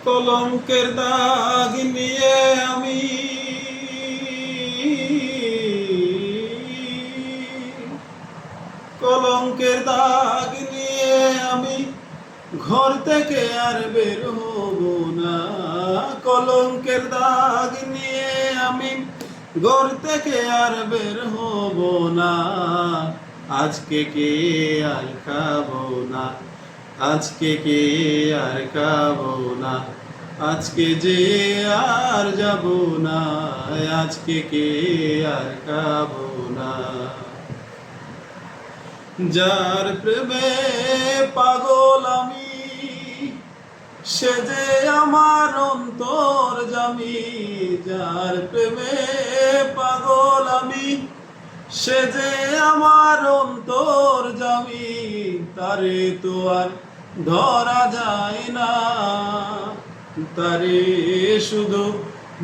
কলঙ্কের দাগ নিয়ে আমি কলঙ্কের দাগ নিয়ে আমি ঘর থেকে আর বের হব না। কলঙ্কের দাগ নিয়ে আমি ঘর থেকে আর বের হব না। আজকে কে আর খাবো না, আজকে কে আর খাবো না, আজকে যে আর যাব না, আজকে কে আর খাবো না। যার প্রেমে পাগল আমি, সে যে আমার অন্তর জামি। যার প্রেমে পাগল আমি, সে যে আমার অন্তর জামি। তারে তো আর ধরা যায় না, তারে শুধু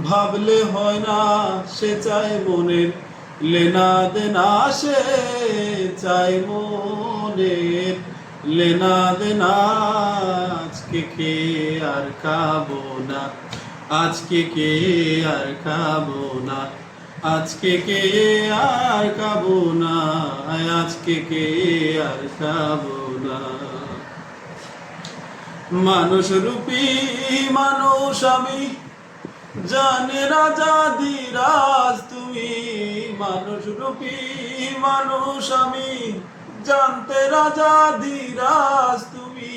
ভাবলে হয় না। সে চায় মনের লেনা দেনা, সে চায় মনের লেনা দেনা। আজকে কে আর খাবো না, আজকে কে আর খাবো না, আজকে কে আর খাবো না, আজকে কে আর খাবো না। মানুষ রূপী মানুষ আমি, জানে রাজা ধীরাজ তুমি। মানুষ রূপী মানুষ আমি, জানতে রাজা ধীরাজ তুমি।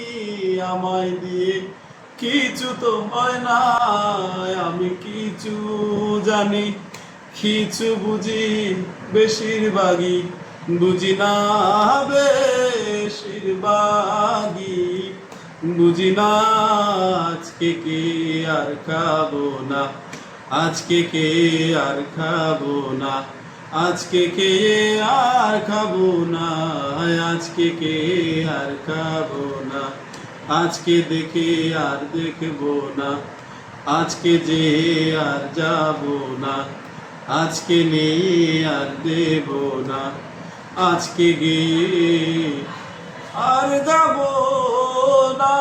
আমায় দিয়ে কিছু তো হয় না, আমি কিছু জানি কিছু বুঝি, বেশিরভাগই বুঝি না, বেশিরভাগই বুঝি না। আজকে কে আর খাবো না, আজকে কে আর খাবো না, আজকে কে আর খাবো না, আজকে কে আর খাবো না, আজকে দেখে আর দেখবো না, আজকে যে আর যাবো না, আজকে নিয়ে আর দেব না, আজকে গিয়ে আর যাবো না।